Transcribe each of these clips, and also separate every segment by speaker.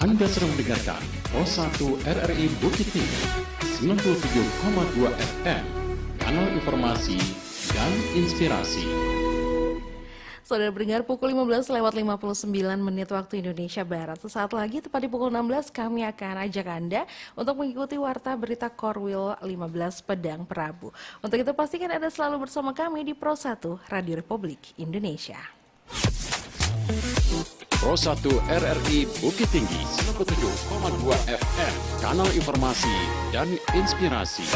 Speaker 1: Anda sedang mendengarkan Pro 1 RRI Bukit Tinggi 97,2 FM, kanal informasi dan inspirasi.
Speaker 2: Saudara pendengar, pukul 15:59 waktu Indonesia Barat. Sesaat lagi, tepat di pukul 16, kami akan ajak Anda untuk mengikuti Warta Berita Korwil 15 Pedang Prabu. Untuk itu pastikan Anda selalu bersama kami di Pro 1 Radio Republik Indonesia.
Speaker 1: Pro 1 RRI Bukit Tinggi 97,2 FM, kanal informasi dan inspirasi.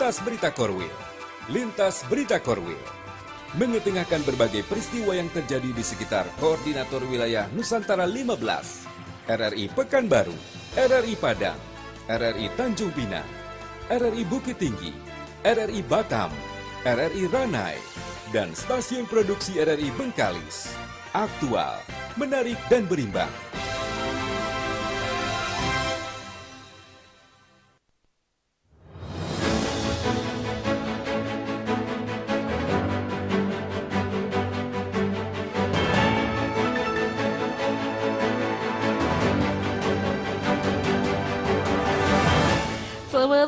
Speaker 3: Lintas Berita Korwil. Lintas Berita Korwil mengetengahkan berbagai peristiwa yang terjadi di sekitar Koordinator Wilayah Nusantara 15, RRI Pekanbaru, RRI Padang, RRI Tanjung Pinang, RRI Bukit Tinggi, RRI Batam, RRI Ranai, dan stasiun produksi RRI Bengkalis. Aktual, menarik dan berimbang.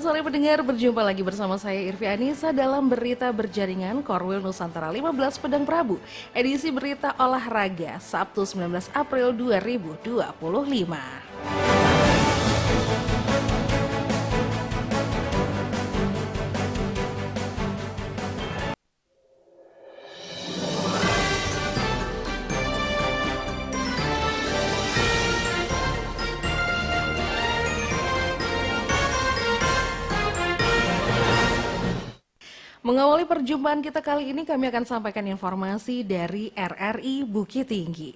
Speaker 2: Selamat sore pendengar, berjumpa lagi bersama saya Irvi Anissa dalam Berita Berjaringan Korwil Nusantara 15 Pedang Prabu, edisi berita olahraga Sabtu 19 April 2025. Mengawali perjumpaan kita kali ini, kami akan sampaikan informasi dari RRI Bukit Tinggi.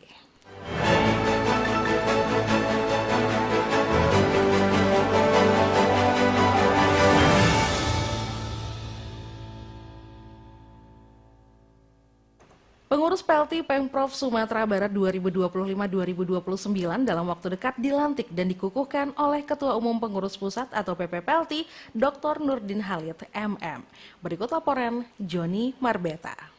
Speaker 2: Pengurus PLT Pemprov Sumatera Barat 2025-2029 dalam waktu dekat dilantik dan dikukuhkan oleh Ketua Umum Pengurus Pusat atau PPPLT, Dr. Nurdin Halid, MM. Berikut laporan Joni Marbeta.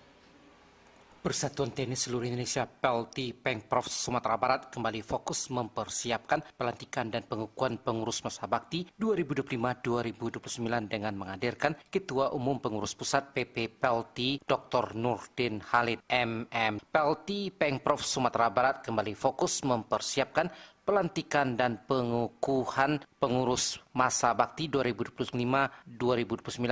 Speaker 4: Persatuan Tenis Seluruh Indonesia PLT Pemprov Sumatera Barat kembali fokus mempersiapkan pelantikan dan pengukuhan pengurus masa bakti 2025-2029 dengan menghadirkan Ketua Umum Pengurus Pusat PP PLT Dr. Nurdin Halid MM. PLT Pemprov Sumatera Barat kembali fokus mempersiapkan pelantikan dan pengukuhan pengurus masa bakti 2025-2029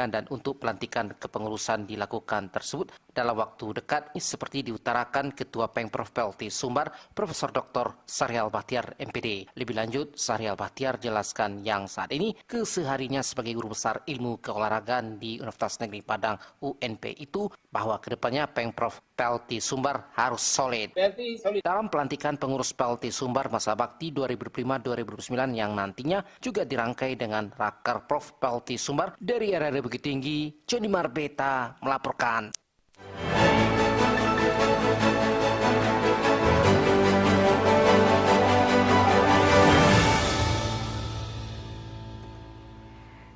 Speaker 4: dan untuk pelantikan kepengurusan dilakukan tersebut dalam waktu dekat seperti diutarakan Ketua Pemprov PLT Sumbar Profesor Dr. Sahrial Bahtiar MPD. Lebih lanjut, Sahrial Bahtiar jelaskan yang saat ini kesehariannya sebagai guru besar ilmu keolahragaan di Universitas Negeri Padang UNP itu bahwa kedepannya Pemprov PLT Sumbar harus solid. Dalam pelantikan pengurus PLT Sumbar masa bakti 2025-2029 yang nantinya juga dirangkai dengan Rakerprov PLT Sumbar dari RRI Bukit Tinggi, Joni Marbeta melaporkan.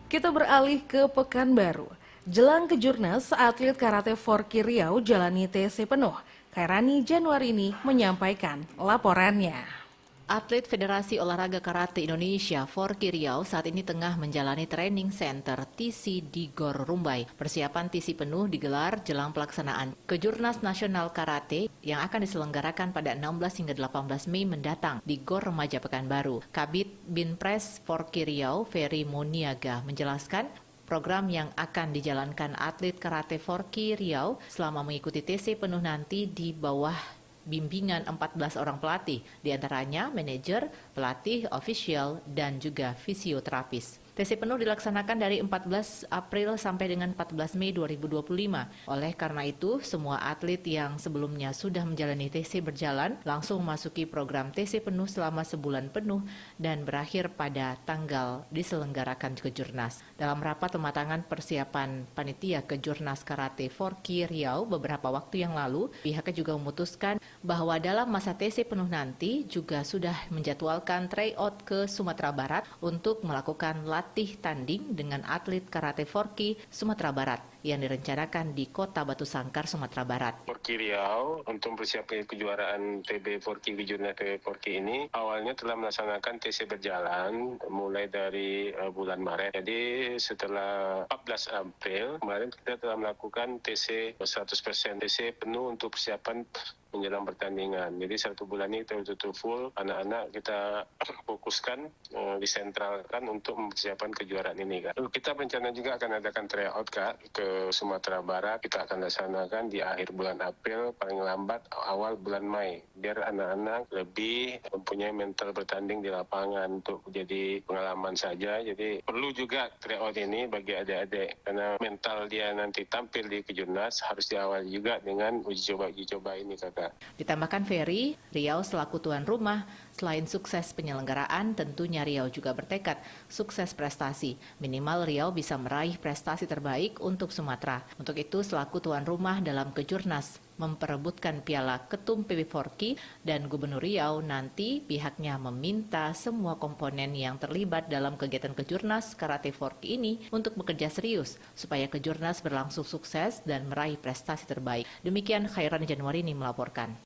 Speaker 2: Kita beralih ke Pekanbaru. Jelang Kejurnas, atlet karate Forky Riau jalani TC penuh. Khairani Januari ini menyampaikan laporannya.
Speaker 5: Atlet Federasi Olahraga Karate Indonesia, Forky Riau, saat ini tengah menjalani training center TC di Gor Rumbai. Persiapan TC penuh digelar jelang pelaksanaan Kejurnas Nasional Karate yang akan diselenggarakan pada 16 hingga 18 Mei mendatang di Gor Remaja Pekanbaru. Kabid Binpres Forky Riau, Ferry Muniaga, menjelaskan program yang akan dijalankan atlet karate Forky Riau selama mengikuti TC penuh nanti di bawah bimbingan 14 orang pelatih, diantaranya manajer, pelatih, ofisial, dan juga fisioterapis. TC penuh dilaksanakan dari 14 April sampai dengan 14 Mei 2025. Oleh karena itu, semua atlet yang sebelumnya sudah menjalani TC berjalan langsung memasuki program TC penuh selama sebulan penuh dan berakhir pada tanggal diselenggarakan Kejurnas. Dalam rapat pematangan persiapan panitia Kejurnas Karate Forky Riau beberapa waktu yang lalu, pihaknya juga memutuskan bahwa dalam masa TC penuh nanti juga sudah menjadwalkan tryout ke Sumatera Barat untuk melakukan latih tanding dengan atlet Karate Forky Sumatera Barat yang direncanakan di Kota Batu Sangkar, Sumatera Barat.
Speaker 6: Forky Riau untuk mempersiapkan kejuaraan TB Forky Kejurnas TB Forky ini awalnya telah melaksanakan TC berjalan mulai dari bulan Maret. Jadi setelah 14 April kemarin kita telah melakukan TC 100% TC penuh untuk persiapan menjelang pertandingan. Jadi 1 bulan ini kita betul-betul full, anak-anak kita fokuskan, disentralkan untuk mempersiapkan kejuaraan ini, Kak. Kita berencana juga akan adakan tryout, Kak, ke Sumatera Barat. Kita akan laksanakan di akhir bulan April, paling lambat awal bulan Mei, biar anak-anak lebih mempunyai mental bertanding di lapangan untuk jadi pengalaman saja. Jadi perlu juga tryout ini bagi adik-adik, karena mental dia nanti tampil di Kejurnas harus diawali juga dengan uji coba ini, Kak.
Speaker 5: Ditambahkan Ferry, Riau selaku tuan rumah, selain sukses penyelenggaraan, tentunya Riau juga bertekad sukses prestasi. Minimal Riau bisa meraih prestasi terbaik untuk Sumatera. Untuk itu, selaku tuan rumah dalam Kejurnas, memperebutkan piala Ketum PB Forky dan Gubernur Riau, nanti pihaknya meminta semua komponen yang terlibat dalam kegiatan Kejurnas Karate Forky ini untuk bekerja serius supaya Kejurnas berlangsung sukses dan meraih prestasi terbaik. Demikian Khairani Januarini melaporkan.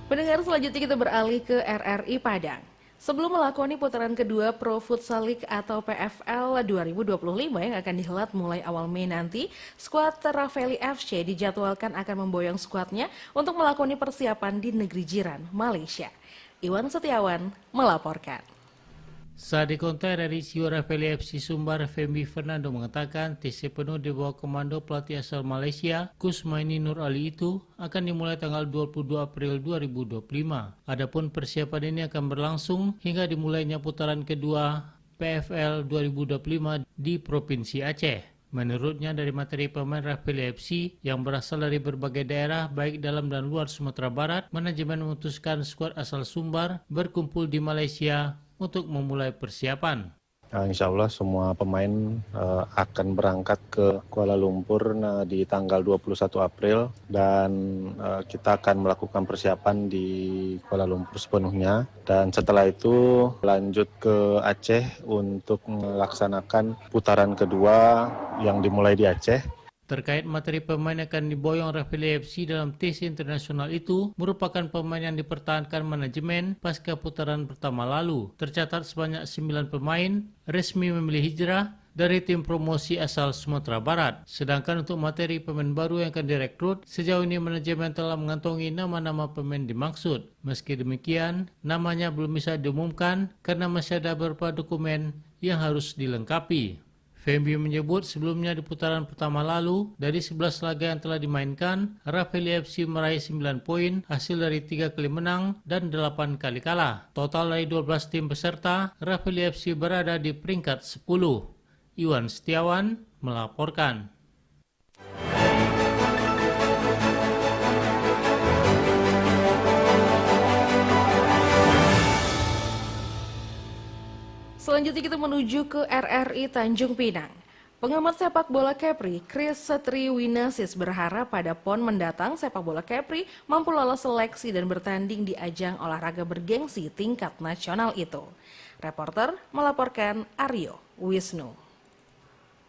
Speaker 2: Pendengar, selanjutnya kita beralih ke RRI Padang. Sebelum melakoni putaran kedua Pro Futsal League atau PFL 2025 yang akan dihelat mulai awal Mei nanti, skuad Terraveli FC dijadwalkan akan memboyong skuadnya untuk melakoni persiapan di negeri jiran, Malaysia. Iwan Setiawan melaporkan.
Speaker 7: Saat dikontak dari CEO Terraveli FC Sumbar, Femi Fernando mengatakan TC penuh di bawah komando pelatih asal Malaysia, Kusmaini Nur Ali itu akan dimulai tanggal 22 April 2025. Adapun persiapan ini akan berlangsung hingga dimulainya putaran kedua PFL 2025 di Provinsi Aceh. Menurutnya, dari materi pemain Terraveli FC yang berasal dari berbagai daerah baik dalam dan luar Sumatera Barat, manajemen memutuskan skuad asal Sumbar berkumpul di Malaysia untuk memulai persiapan.
Speaker 8: Insya Allah semua pemain akan berangkat ke Kuala Lumpur di tanggal 21 April dan kita akan melakukan persiapan di Kuala Lumpur sepenuhnya, dan setelah itu lanjut ke Aceh untuk melaksanakan putaran kedua yang dimulai di Aceh.
Speaker 7: Terkait materi pemain yang akan diboyong Terraveli FC dalam TC internasional itu merupakan pemain yang dipertahankan manajemen pasca putaran pertama lalu. Tercatat sebanyak 9 pemain resmi memilih hijrah dari tim promosi asal Sumatera Barat. Sedangkan untuk materi pemain baru yang akan direkrut, sejauh ini manajemen telah mengantongi nama-nama pemain dimaksud. Meski demikian, namanya belum bisa diumumkan karena masih ada beberapa dokumen yang harus dilengkapi. Femi menyebut sebelumnya di putaran pertama lalu, dari 11 laga yang telah dimainkan, Terraveli FC meraih 9 poin hasil dari 3 kali menang dan 8 kali kalah. Total dari 12 tim peserta, Terraveli FC berada di peringkat 10. Iwan Setiawan melaporkan.
Speaker 2: Selanjutnya kita menuju ke RRI Tanjung Pinang. Pengamat sepak bola Kepri, Chris Setriwinasis berharap pada PON mendatang sepak bola Kepri mampu lolos seleksi dan bertanding di ajang olahraga bergengsi tingkat nasional itu. Reporter melaporkan Aryo Wisnu.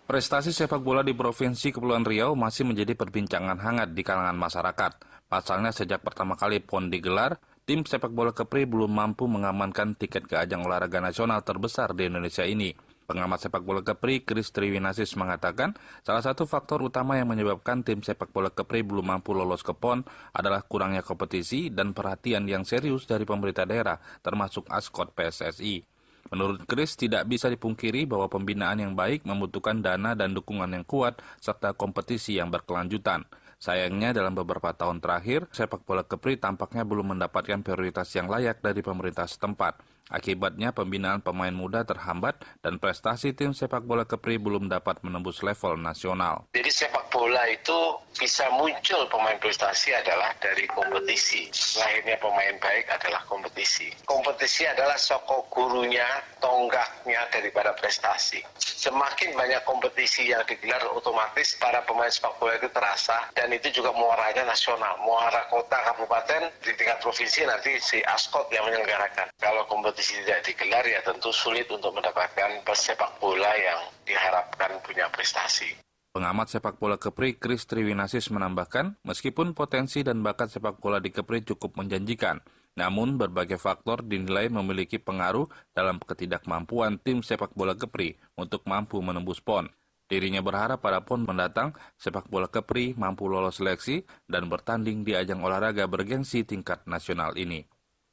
Speaker 9: Prestasi sepak bola di Provinsi Kepulauan Riau masih menjadi perbincangan hangat di kalangan masyarakat. Pasalnya sejak pertama kali PON digelar, tim sepak bola Kepri belum mampu mengamankan tiket ke ajang olahraga nasional terbesar di Indonesia ini. Pengamat sepak bola Kepri, Chris Triwinasis mengatakan, salah satu faktor utama yang menyebabkan tim sepak bola Kepri belum mampu lolos ke PON adalah kurangnya kompetisi dan perhatian yang serius dari pemerintah daerah, termasuk ASKOT PSSI. Menurut Chris, tidak bisa dipungkiri bahwa pembinaan yang baik membutuhkan dana dan dukungan yang kuat serta kompetisi yang berkelanjutan. Sayangnya dalam beberapa tahun terakhir, sepak bola Kepri tampaknya belum mendapatkan prioritas yang layak dari pemerintah setempat. Akibatnya pembinaan pemain muda terhambat dan prestasi tim sepak bola Kepri belum dapat menembus level nasional.
Speaker 10: Jadi sepak bola itu bisa muncul pemain prestasi adalah dari kompetisi. Lahirnya pemain baik adalah kompetisi. Kompetisi adalah sokok gurunya, tonggaknya daripada prestasi. Semakin banyak kompetisi yang digelar, otomatis para pemain sepak bola itu terasa, dan itu juga muaranya nasional. Muara kota, kabupaten, di tingkat provinsi nanti si ASKOT yang menyelenggarakan. Kalau kompetisi tidak digelar, ya tentu sulit untuk mendapatkan pesepak bola yang diharapkan punya prestasi.
Speaker 9: Pengamat sepak bola Kepri, Kris Triwinasis menambahkan, meskipun potensi dan bakat sepak bola di Kepri cukup menjanjikan, namun berbagai faktor dinilai memiliki pengaruh dalam ketidakmampuan tim sepak bola Kepri untuk mampu menembus PON. Dirinya berharap pada PON mendatang, sepak bola Kepri mampu lolos seleksi dan bertanding di ajang olahraga bergengsi tingkat nasional ini.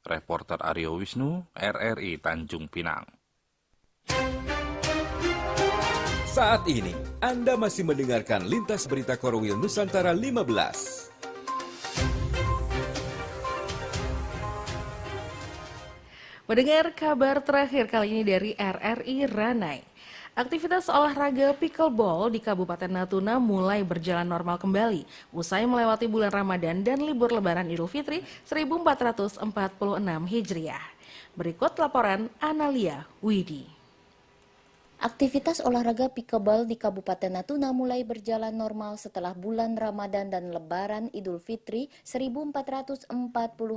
Speaker 9: Reporter Aryo Wisnu, RRI Tanjung Pinang.
Speaker 3: Saat ini, Anda masih mendengarkan Lintas Berita Korwil Nusantara 15.
Speaker 2: Mendengar kabar terakhir kali ini dari RRI Ranai. Aktivitas olahraga pickleball di Kabupaten Natuna mulai berjalan normal kembali usai melewati bulan Ramadan dan libur Lebaran Idul Fitri 1446 Hijriah. Berikut laporan Analia Widi.
Speaker 11: Aktivitas olahraga pickleball di Kabupaten Natuna mulai berjalan normal setelah bulan Ramadan dan Lebaran Idul Fitri 1446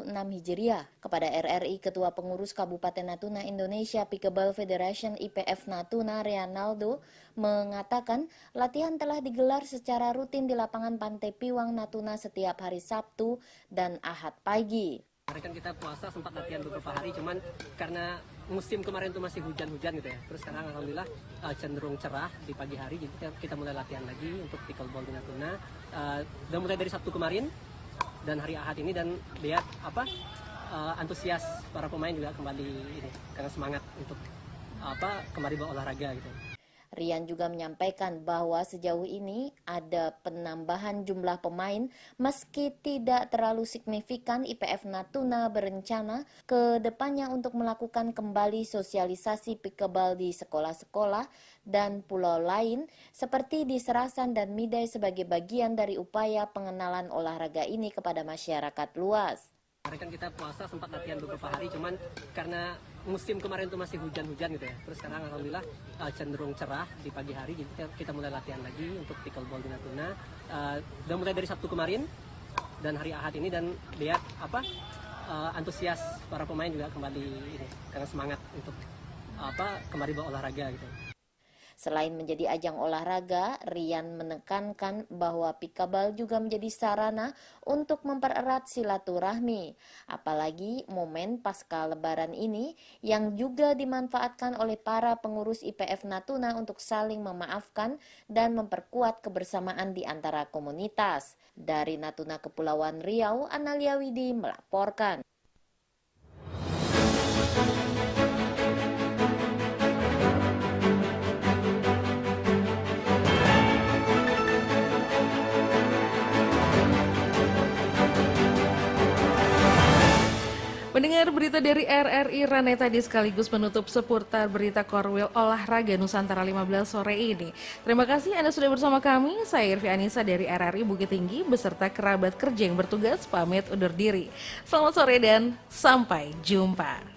Speaker 11: Hijriah. Kepada RRI, Ketua Pengurus Kabupaten Natuna Indonesia Pickleball Federation IPF Natuna, Rianaldo, mengatakan latihan telah digelar secara rutin di lapangan Pantai Piwang Natuna setiap hari Sabtu dan Ahad pagi.
Speaker 12: Kemarin kan kita puasa sempat latihan beberapa hari, cuman karena musim kemarin itu masih hujan-hujan gitu ya. Terus sekarang alhamdulillah cenderung cerah di pagi hari, jadi kita mulai latihan lagi untuk pickleball di Natuna. Udah mulai dari Sabtu kemarin dan hari Ahad ini, dan lihat antusias para pemain juga kembali ini karena semangat untuk kembali berolahraga gitu.
Speaker 11: Rian juga menyampaikan bahwa sejauh ini ada penambahan jumlah pemain meski tidak terlalu signifikan. IPF Natuna berencana ke depannya untuk melakukan kembali sosialisasi pickleball di sekolah-sekolah dan pulau lain seperti di Serasan dan Midai sebagai bagian dari upaya pengenalan olahraga ini kepada masyarakat luas.
Speaker 12: Kemarin kan kita puasa sempat latihan beberapa hari, cuman karena musim kemarin itu masih hujan-hujan gitu ya. Terus sekarang alhamdulillah cenderung cerah di pagi hari, jadi kita mulai latihan lagi untuk pickleball di Natuna. Udah mulai dari Sabtu kemarin dan hari Ahad ini, dan lihat antusias para pemain juga kembali ini karena semangat untuk kembali berolahraga gitu.
Speaker 11: Selain menjadi ajang olahraga, Rian menekankan bahwa pickleball juga menjadi sarana untuk mempererat silaturahmi. Apalagi momen pasca Lebaran ini yang juga dimanfaatkan oleh para pengurus IPF Natuna untuk saling memaafkan dan memperkuat kebersamaan di antara komunitas. Dari Natuna Kepulauan Riau, Analia Widi melaporkan.
Speaker 2: Mendengar berita dari RRI Ranai tadi sekaligus menutup seputar berita Korwil Olahraga Nusantara 15 sore ini. Terima kasih Anda sudah bersama kami. Saya Irvi Anissa dari RRI Bukit Tinggi beserta kerabat kerja yang bertugas pamit undur diri. Selamat sore dan sampai jumpa.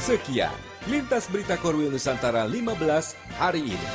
Speaker 3: Sekian Lintas Berita Korwil Nusantara 15 hari ini.